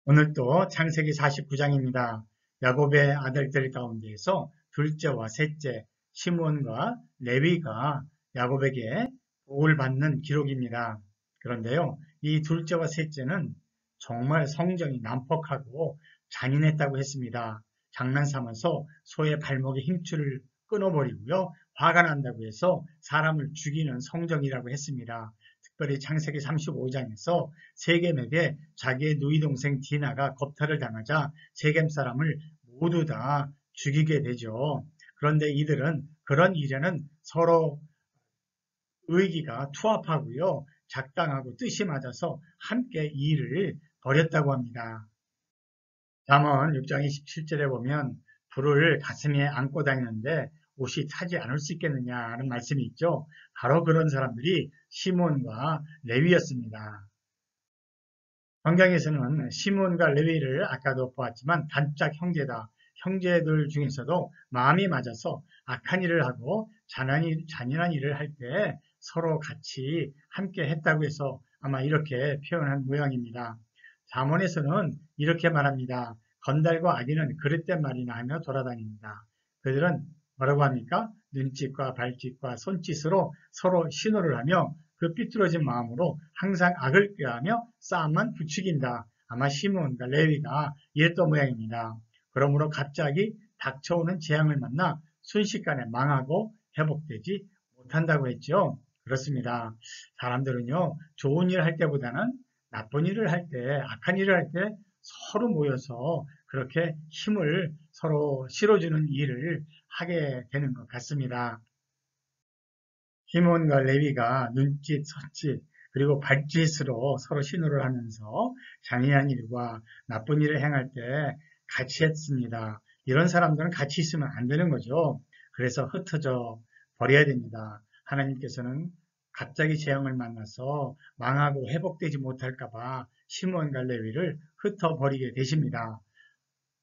오늘 또 창세기 49장입니다. 야곱의 아들들 가운데에서 둘째와 셋째 시므온과 레위가 야곱에게 복을 받는 기록입니다. 그런데요, 이 둘째와 셋째는 정말 성정이 난폭하고 잔인했다고 했습니다. 장난삼아서 소의 발목에 힘줄을 끊어버리고요, 화가 난다고 해서 사람을 죽이는 성정이라고 했습니다. 특별히 창세기 35장에서 세겜에게 자기의 누이 동생 디나가 겁탈을 당하자 세겜 사람을 모두 다 죽이게 되죠. 그런데 이들은 그런 일에는 서로 의기가 투합하고요, 작당하고 뜻이 맞아서 함께 이 일을 벌였다고 합니다. 잠언 6장 27절에 보면 불을 가슴에 안고 다니는데 옷이 타지 않을 수 있겠느냐는 말씀이 있죠. 바로 그런 사람들이 시몬과 레위였습니다. 성경에서는 시몬과 레위를 아까도 보았지만 단짝 형제다. 형제들 중에서도 마음이 맞아서 악한 일을 하고 잔인한 일을 할 때 서로 같이 함께 했다고 해서 아마 이렇게 표현한 모양입니다. 잠언에서는 이렇게 말합니다. 건달과 아기는 그릇된 말이나 하며 돌아다닙니다. 그들은 뭐라고 합니까? 눈짓과 발짓과 손짓으로 서로 신호를 하며 그 삐뚤어진 마음으로 항상 악을 꾀하며 싸움만 부추긴다. 아마 시몬과 레위가 이랬던 모양입니다. 그러므로 갑자기 닥쳐오는 재앙을 만나 순식간에 망하고 회복되지 못한다고 했죠. 그렇습니다. 사람들은요, 좋은 일을 할 때보다는 나쁜 일을 할 때, 악한 일을 할 때 서로 모여서 그렇게 힘을 서로 실어주는 일을 하게 되는 것 같습니다. 시몬과 레위가 눈짓, 손짓, 그리고 발짓으로 서로 신호를 하면서 잔인한 일과 나쁜 일을 행할 때 같이 했습니다. 이런 사람들은 같이 있으면 안 되는 거죠. 그래서 흩어져 버려야 됩니다. 하나님께서는 갑자기 재앙을 만나서 망하고 회복되지 못할까봐 시몬과 레위를 흩어버리게 되십니다.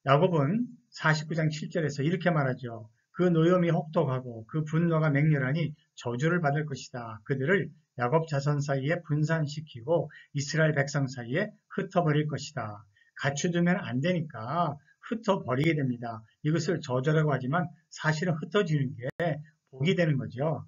야곱은 49장 7절에서 이렇게 말하죠. 그 노염이 혹독하고 그 분노가 맹렬하니 저주를 받을 것이다. 그들을 야곱 자손 사이에 분산시키고 이스라엘 백성 사이에 흩어버릴 것이다. 갖추두면 안 되니까 흩어버리게 됩니다. 이것을 저주라고 하지만 사실은 흩어지는 게 복이 되는 거죠.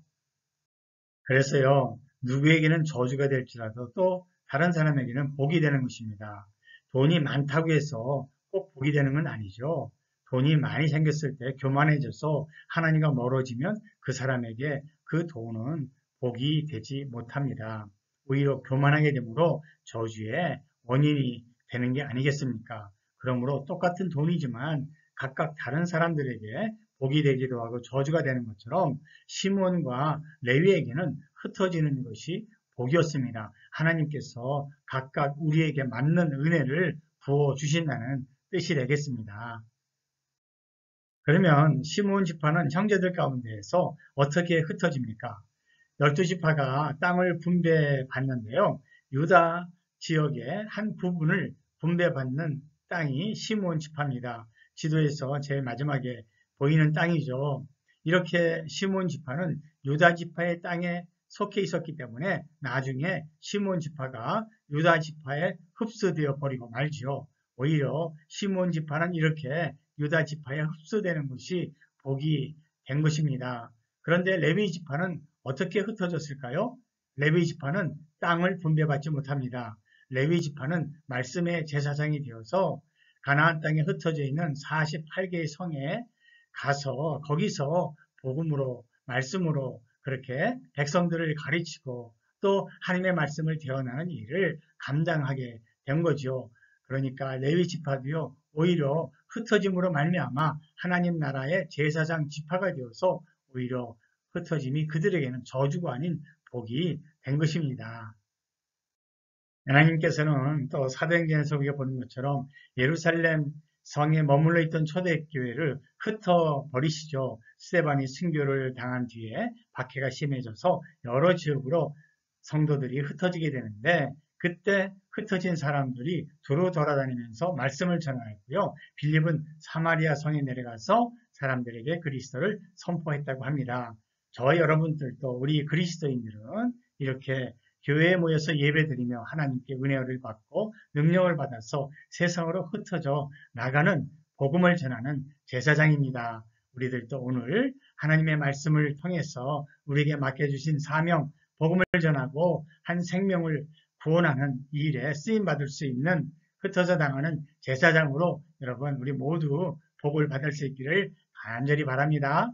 그래서요, 누구에게는 저주가 될지라도 또 다른 사람에게는 복이 되는 것입니다. 돈이 많다고 해서 꼭 복이 되는 건 아니죠. 돈이 많이 생겼을 때 교만해져서 하나님과 멀어지면 그 사람에게 그 돈은 복이 되지 못합니다. 오히려 교만하게 되므로 저주의 원인이 되는 게 아니겠습니까? 그러므로 똑같은 돈이지만 각각 다른 사람들에게 복이 되기도 하고 저주가 되는 것처럼 시몬과 레위에게는 흩어지는 것이 복이었습니다. 하나님께서 각각 우리에게 맞는 은혜를 부어주신다는 뜻이 되겠습니다. 그러면 시므온 지파는 형제들 가운데에서 어떻게 흩어집니까? 12지파가 땅을 분배받는데요. 유다 지역의 한 부분을 분배받는 땅이 시므온 지파입니다. 지도에서 제일 마지막에 보이는 땅이죠. 이렇게 시므온 지파는 유다 지파의 땅에 속해 있었기 때문에 나중에 시므온 지파가 유다 지파에 흡수되어 버리고 말지요. 오히려 시므온 지파는 이렇게 유다 지파에 흡수되는 것이 복이 된 것입니다. 그런데 레위 지파는 어떻게 흩어졌을까요? 레위 지파는 땅을 분배받지 못합니다. 레위 지파는 말씀의 제사장이 되어서 가나안 땅에 흩어져 있는 48개의 성에 가서 거기서 복음으로 말씀으로 그렇게 백성들을 가르치고 또 하나님의 말씀을 대언하는 일을 감당하게 된 거죠. 그러니까 레위 지파도요, 오히려 흩어짐으로 말미암아 하나님 나라의 제사장 지파가 되어서 오히려 흩어짐이 그들에게는 저주가 아닌 복이 된 것입니다. 하나님께서는 또 사도행전에서 우리가 보는 것처럼 예루살렘 성에 머물러 있던 초대교회를 흩어버리시죠. 스데반이 순교를 당한 뒤에 박해가 심해져서 여러 지역으로 성도들이 흩어지게 되는데 그때 흩어진 사람들이 두루 돌아다니면서 말씀을 전하였고요. 빌립은 사마리아 성에 내려가서 사람들에게 그리스도를 선포했다고 합니다. 저와 여러분들도 우리 그리스도인들은 이렇게 교회에 모여서 예배드리며 하나님께 은혜를 받고 능력을 받아서 세상으로 흩어져 나가는 복음을 전하는 제사장입니다. 우리들도 오늘 하나님의 말씀을 통해서 우리에게 맡겨주신 사명, 복음을 전하고 한 생명을 구원하는 이 일에 쓰임받을 수 있는 흩어져 나가는 제사장으로 여러분 우리 모두 복을 받을 수 있기를 간절히 바랍니다.